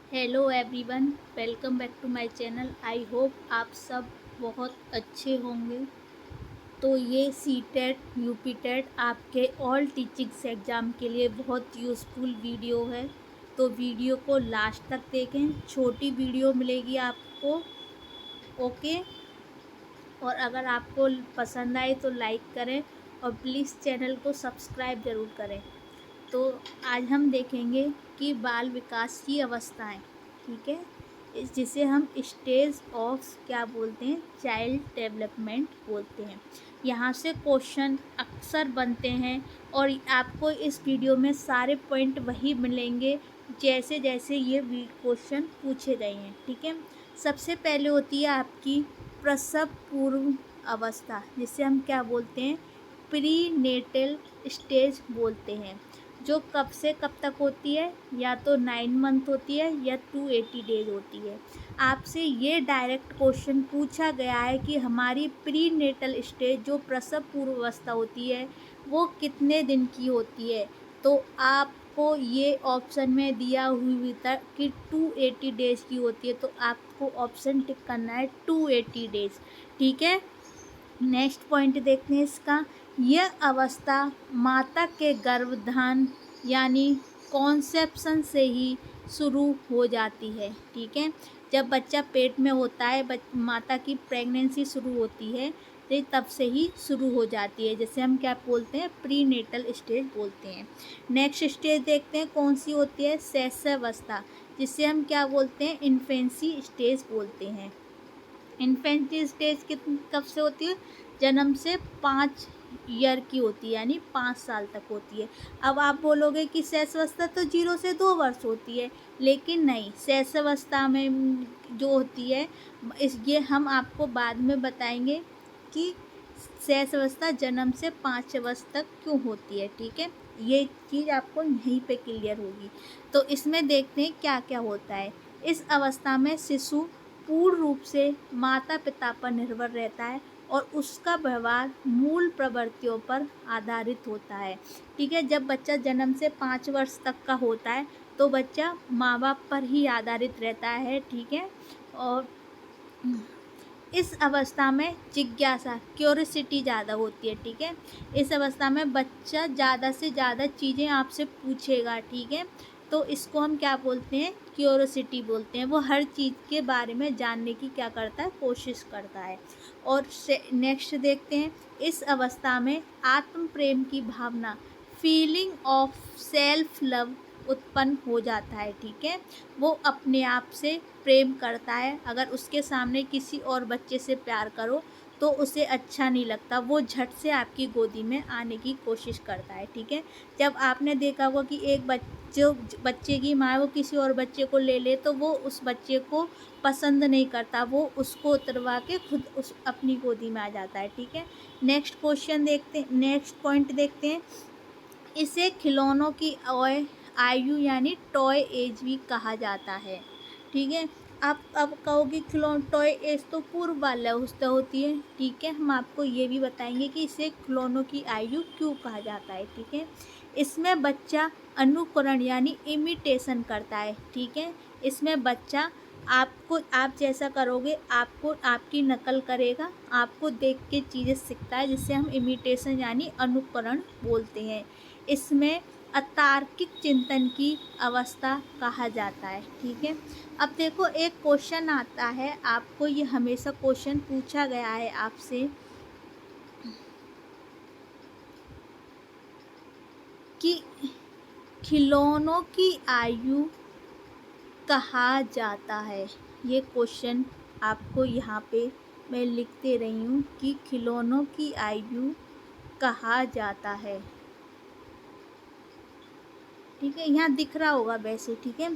Hello everyone, welcome back to my channel. I hope आप सब बहुत अच्छे होंगे। तो ये C TET U P TET आपके ऑल टीचिंग्स एग्ज़ाम के लिए बहुत यूज़फुल वीडियो है। तो वीडियो को लास्ट तक देखें, छोटी वीडियो मिलेगी आपको। ओके। और अगर आपको पसंद आए तो लाइक करें और प्लीज़ चैनल को सब्सक्राइब ज़रूर करें। तो आज हम देखेंगे कि बाल विकास की अवस्थाएं, ठीक है, जिसे हम स्टेज ऑफ क्या बोलते हैं, चाइल्ड डेवलपमेंट बोलते हैं। यहाँ से क्वेश्चन अक्सर बनते हैं और आपको इस वीडियो में सारे पॉइंट वही मिलेंगे जैसे जैसे ये क्वेश्चन पूछे गए हैं, ठीक है। सबसे पहले होती है आपकी प्रसव पूर्व अवस्था, जिसे हम क्या बोलते हैं, प्री नेटल स्टेज बोलते हैं, जो कब से कब तक होती है, या तो 9 मंथ होती है या 280 डेज होती है। आपसे ये डायरेक्ट क्वेश्चन पूछा गया है कि हमारी प्री नेटल स्टेज जो प्रसव पूर्व अवस्था होती है वो कितने दिन की होती है। तो आपको ये ऑप्शन में दिया हुई था कि 280 डेज की होती है, तो आपको ऑप्शन टिक करना है 280 डेज, ठीक है। नेक्स्ट पॉइंट देखते हैं इसका। यह अवस्था माता के गर्भधान यानी कॉन्सेप्शन से ही शुरू हो जाती है, ठीक है। जब बच्चा पेट में होता है, माता की प्रेगनेंसी शुरू होती है, तो तब से ही शुरू हो जाती है, जैसे हम क्या बोलते हैं, प्री नेटल स्टेज बोलते हैं। नेक्स्ट स्टेज देखते हैं कौन सी होती है, शैशवावस्था, जिसे हम क्या बोलते हैं, इन्फेंसी स्टेज बोलते हैं। इन्फेंटी स्टेज कब से होती है, जन्म से 5 ईयर की होती है, यानी 5 साल तक होती है। अब आप बोलोगे कि शैशवावस्था तो 0 से 2 वर्ष होती है, लेकिन नहीं, शैशवावस्था में जो होती है ये हम आपको बाद में बताएंगे कि शैशवावस्था जन्म से 5 वर्ष तक क्यों होती है, ठीक है। ये चीज़ आपको यहीं पे क्लियर होगी। तो इसमें देखते हैं क्या क्या होता है। इस अवस्था में शिशु पूर्ण रूप से माता पिता पर निर्भर रहता है और उसका व्यवहार मूल प्रवृत्तियों पर आधारित होता है, ठीक है। जब बच्चा जन्म से 5 वर्ष तक का होता है तो बच्चा माँ बाप पर ही आधारित रहता है, ठीक है। और इस अवस्था में जिज्ञासा, क्यूरियोसिटी ज़्यादा होती है, ठीक है। इस अवस्था में बच्चा ज़्यादा से ज़्यादा चीज़ें आपसे पूछेगा, ठीक है। तो इसको हम क्या बोलते हैं, क्यूरियोसिटी बोलते हैं। वो हर चीज़ के बारे में जानने की क्या करता है, कोशिश करता है। और नेक्स्ट देखते हैं, इस अवस्था में आत्म प्रेम की भावना, फीलिंग ऑफ सेल्फ लव उत्पन्न हो जाता है, ठीक है। वो अपने आप से प्रेम करता है। अगर उसके सामने किसी और बच्चे से प्यार करो तो उसे अच्छा नहीं लगता, वो झट से आपकी गोदी में आने की कोशिश करता है, ठीक है। जब आपने देखा होगा कि एक जो बच्चे की माँ है वो किसी और बच्चे को ले ले तो वो उस बच्चे को पसंद नहीं करता, वो उसको उतरवा के खुद उस अपनी गोदी में आ जाता है, ठीक है। नेक्स्ट क्वेश्चन देखते हैं, नेक्स्ट पॉइंट देखते हैं। इसे खिलौनों की आयु यानी टॉय एज भी कहा जाता है, ठीक है। आप अब कहोगे टॉय एज तो पूर्व बाल्यावस्था होती है, ठीक है। हम आपको ये भी बताएंगे कि इसे खिलौनों की आयु क्यों कहा जाता है, ठीक है। इसमें बच्चा अनुकरण यानी इमिटेशन करता है, ठीक है। इसमें बच्चा आप जैसा करोगे आपको आपकी नकल करेगा, आपको देख के चीज़ें सीखता है, जिसे हम इमिटेशन यानी अनुकरण बोलते हैं। इसमें अतार्किक चिंतन की अवस्था कहा जाता है, ठीक है। अब देखो एक क्वेश्चन आता है, आपको ये हमेशा क्वेश्चन पूछा गया है आपसे कि खिलौनों की आयु कहा जाता है। ये क्वेश्चन आपको यहाँ पे मैं लिखते रही हूँ कि खिलौनों की आयु कहा जाता है, ठीक है। यहाँ दिख रहा होगा वैसे, ठीक है।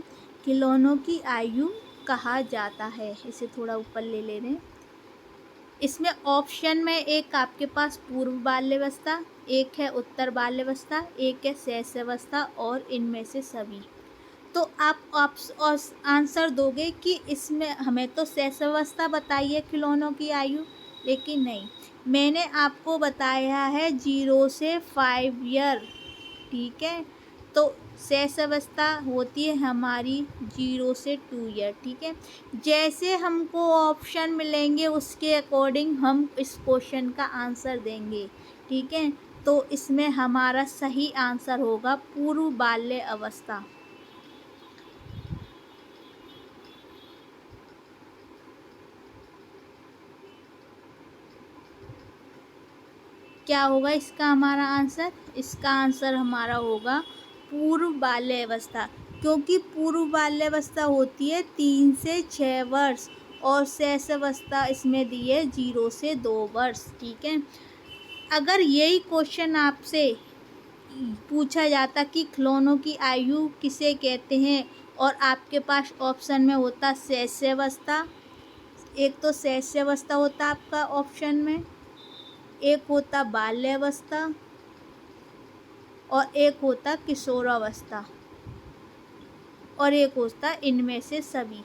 खिलौनों की आयु कहा जाता है, इसे थोड़ा ऊपर ले ले रहे हैं। इसमें ऑप्शन में एक आपके पास पूर्व बाल्यावस्था, एक है उत्तर बाल्यावस्था, एक है शैशवावस्था और इनमें से सभी। तो आप आंसर दोगे कि इसमें हमें तो शैशवावस्था बताई है खिलौनों की आयु, लेकिन नहीं, मैंने आपको बताया है 0 से 5 ईयर, ठीक है। तो शैशवावस्था होती है हमारी 0 से 2 ईयर, ठीक है। जैसे हमको ऑप्शन मिलेंगे उसके अकॉर्डिंग हम इस क्वेश्चन का आंसर देंगे, ठीक है। तो इसमें हमारा सही आंसर होगा पूर्व बाल्य अवस्था। क्या होगा इसका हमारा आंसर? इसका आंसर हमारा होगा पूर्व बाल्यावस्था, क्योंकि पूर्व बाल्यावस्था होती है 3 से 6 वर्ष और शैशवावस्था इसमें दी है 0 से 2 वर्ष, ठीक है। अगर यही क्वेश्चन आपसे पूछा जाता कि खिलौनों की आयु किसे कहते हैं और आपके पास ऑप्शन में होता शैशवावस्था, एक तो शैशवावस्था होता आपका ऑप्शन में, एक होता बाल्यावस्था और एक होता किशोरावस्था और एक होता इनमें से सभी,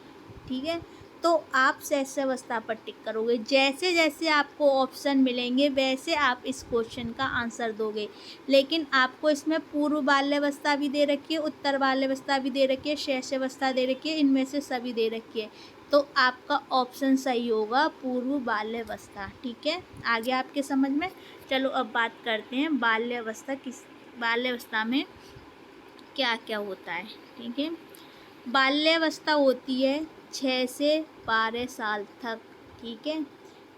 ठीक है। तो आप शैशवावस्था पर टिक करोगे। जैसे जैसे आपको ऑप्शन मिलेंगे वैसे आप इस क्वेश्चन का आंसर दोगे, लेकिन आपको इसमें पूर्व बाल्यावस्था भी दे रखी है, उत्तर बाल्यावस्था भी दे रखी है, शैशवावस्था दे रखी है, इनमें से सभी दे रखी है। तो आपका ऑप्शन सही होगा पूर्व बाल्यावस्था, ठीक है। आगे आपके समझ में। चलो अब बात करते हैं बाल्यावस्था में क्या क्या होता है, ठीक है। बाल्यावस्था होती है 6 से 12 साल तक, ठीक है।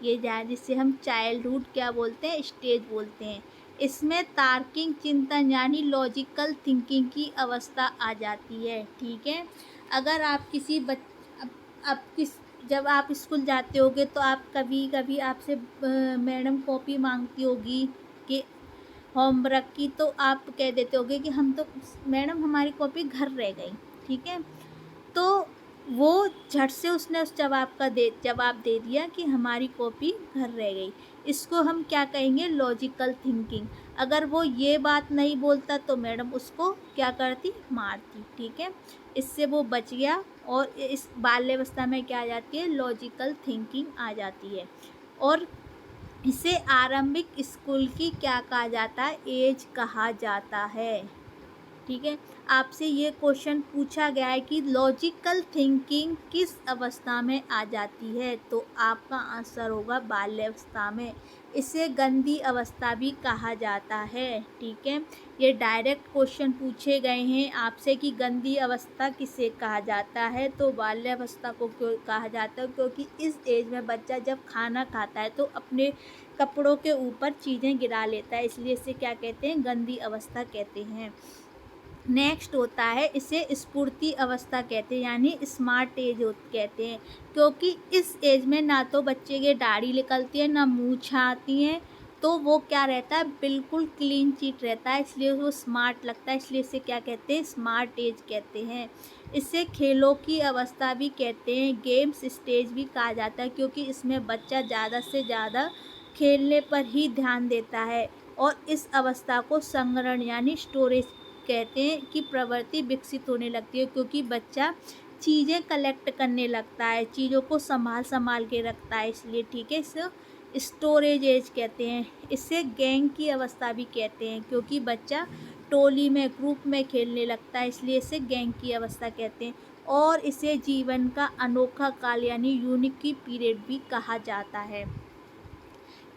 ये जिसे हम चाइल्डहुड क्या बोलते हैं, स्टेज बोलते हैं। इसमें तार्किक चिंतन यानी लॉजिकल थिंकिंग की अवस्था आ जाती है, ठीक है। अगर आप किसी अब किस जब आप स्कूल जाते होगे तो आप कभी कभी आपसे मैडम कॉपी मांगती होगी कि होमवर्क की, तो आप कह देते होगे कि हम तो मैडम हमारी कॉपी घर रह गई, ठीक है। तो वो झट से उसने उस जवाब दे दिया कि हमारी कॉपी घर रह गई। इसको हम क्या कहेंगे? Logical thinking. अगर वो ये बात नहीं बोलता तो मैडम उसको क्या करती? मारती, ठीक है। इससे वो बच गया और इस बाल्यावस्था में क्या आ जाती है? लॉजिकल थिंकिंग आ जाती है। और इसे आरंभिक स्कूल की क्या कहा जाता है? एज कहा जाता है, ठीक है। आपसे ये क्वेश्चन पूछा गया है कि लॉजिकल थिंकिंग किस अवस्था में आ जाती है, तो आपका आंसर होगा बाल्यावस्था में। इसे गंदी अवस्था भी कहा जाता है, ठीक है। ये डायरेक्ट क्वेश्चन पूछे गए हैं आपसे कि गंदी अवस्था किसे कहा जाता है, तो बाल्यावस्था को क्यों कहा जाता है? क्योंकि इस एज में बच्चा जब खाना खाता है तो अपने कपड़ों के ऊपर चीज़ें गिरा लेता है, इसलिए इसे क्या कहते हैं? गंदी अवस्था कहते हैं। नेक्स्ट होता है, इसे स्फूर्ति अवस्था कहते हैं, यानी स्मार्ट एज कहते हैं, क्योंकि इस एज में ना तो बच्चे की दाढ़ी निकलती है ना मूंछें आती हैं, तो वो क्या रहता है? बिल्कुल क्लीन चिट रहता है, इसलिए वो स्मार्ट लगता है, इसलिए इसे क्या कहते हैं? स्मार्ट एज कहते हैं। इसे खेलों की अवस्था भी कहते हैं, गेम्स स्टेज भी कहा जाता है, क्योंकि इसमें बच्चा ज़्यादा से ज़्यादा खेलने पर ही ध्यान देता है। और इस अवस्था को संग्रहण यानी स्टोरेज कहते हैं कि प्रवृत्ति विकसित होने लगती है, क्योंकि बच्चा चीज़ें कलेक्ट करने लगता है, चीज़ों को संभाल के रखता है, इसलिए, ठीक है। इसे स्टोरेज एज कहते हैं। इसे गैंग की अवस्था भी कहते हैं, क्योंकि बच्चा टोली में ग्रुप में खेलने लगता है, इसलिए इसे गैंग की अवस्था कहते हैं। और इसे जीवन का अनोखा काल यानी यूनिक की पीरियड भी कहा जाता है।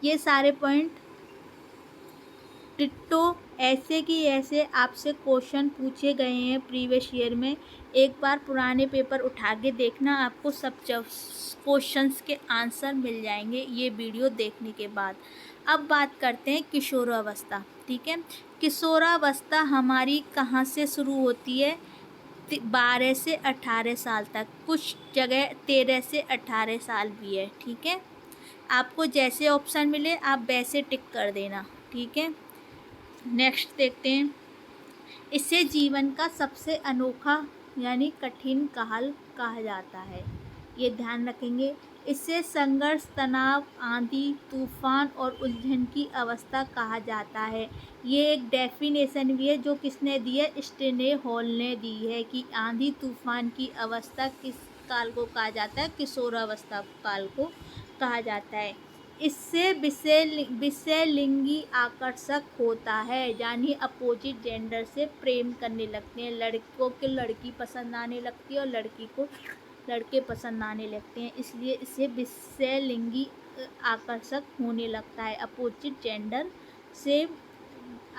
ये सारे पॉइंट डिट्टो ऐसे कि ऐसे आपसे क्वेश्चन पूछे गए हैं प्रीवियस ईयर में। एक बार पुराने पेपर उठा के देखना, आपको सब क्वेश्चंस के आंसर मिल जाएंगे ये वीडियो देखने के बाद। अब बात करते हैं किशोरावस्था, ठीक है। किशोरावस्था हमारी कहाँ से शुरू होती है? 12 से 18 साल तक, कुछ जगह 13 से 18 साल भी है, ठीक है। आपको जैसे ऑप्शन मिले आप वैसे टिक कर देना, ठीक है। नेक्स्ट देखते हैं, इसे जीवन का सबसे अनोखा यानी कठिन काल कहा जाता है, ये ध्यान रखेंगे। इसे संघर्ष, तनाव, आंधी, तूफान और उलझन की अवस्था कहा जाता है। ये एक डेफिनेशन भी है जो किसने दी है? स्टेने हॉल ने दी है कि आंधी तूफान की अवस्था किस काल को कहा जाता है? किशोरावस्था काल को कहा जाता है। इससे विषयलिंगी आकर्षक होता है, यानी अपोजिट जेंडर से प्रेम करने लगते हैं। लड़कों को लड़की पसंद आने लगती है और लड़की को लड़के पसंद आने लगते हैं, इसलिए इसे विषयलिंगी आकर्षक होने लगता है। अपोजिट जेंडर से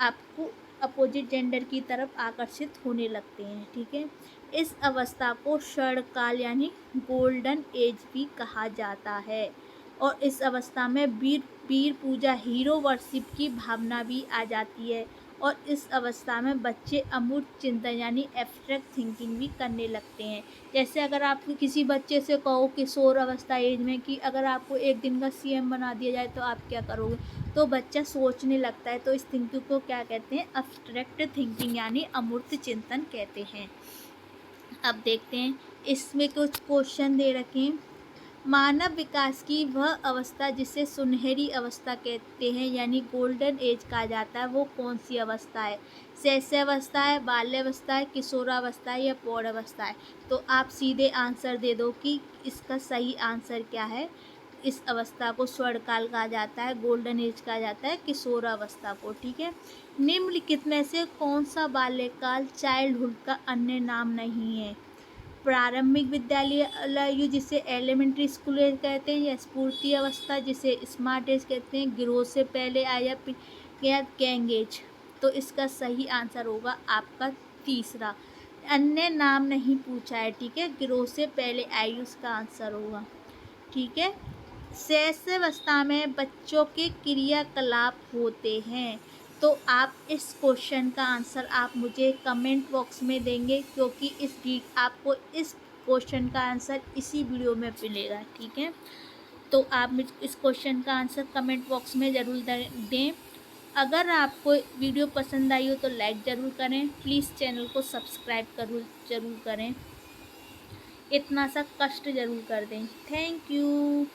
आपको अपोजिट जेंडर की तरफ आकर्षित होने लगते हैं, ठीक है। इस अवस्था को स्वर्णकाल यानी गोल्डन एज भी कहा जाता है, और इस अवस्था में वीर पूजा हीरो वर्शिप की भावना भी आ जाती है, और इस अवस्था में बच्चे अमूर्त चिंतन यानी एब्स्ट्रैक्ट थिंकिंग भी करने लगते हैं। जैसे अगर आप किसी बच्चे से कहो किशोर अवस्था एज में कि अगर आपको एक दिन का सीएम बना दिया जाए तो आप क्या करोगे, तो बच्चा सोचने लगता है। तो इस थिंकिंग को क्या कहते हैं, एब्स्ट्रैक्ट थिंकिंग यानी अमूर्त चिंतन कहते हैं। अब देखते हैं, इसमें कुछ क्वेश्चन दे रखे हैं। मानव विकास की वह अवस्था जिसे सुनहरी अवस्था कहते हैं यानी गोल्डन एज कहा जाता है, वो कौन सी अवस्था है? शैशवावस्था है, बाल्यावस्था है, किशोरावस्था है या प्रौढ़ावस्था है? तो आप सीधे आंसर दे दो कि इसका सही आंसर क्या है। इस अवस्था को स्वर्णकाल कहा जाता है, गोल्डन एज कहा जाता है किशोरावस्था को, ठीक है। निम्नलिखित में से कौन सा बाल्यकाल चाइल्डहुड का अन्य नाम नहीं है? प्रारंभिक विद्यालय जिसे एलिमेंट्री स्कूल एज कहते हैं, या स्फूर्ति अवस्था जिसे स्मार्ट एज कहते हैं, गिरोह से पहले आया या गैंग एज? तो इसका सही आंसर होगा आपका तीसरा, अन्य नाम नहीं पूछा है, ठीक है। गिरोह से पहले आई उसका आंसर होगा, ठीक है। शैशवावस्था में बच्चों के क्रियाकलाप होते हैं, तो आप इस क्वेश्चन का आंसर आप मुझे कमेंट बॉक्स में देंगे, क्योंकि आपको इस क्वेश्चन का आंसर इसी वीडियो में मिलेगा, ठीक है। तो आप इस क्वेश्चन का आंसर कमेंट बॉक्स में ज़रूर दें। अगर आपको वीडियो पसंद आई हो तो लाइक ज़रूर करें, प्लीज़ चैनल को सब्सक्राइब ज़रूर करें, इतना सा कष्ट ज़रूर कर दें। Thank you.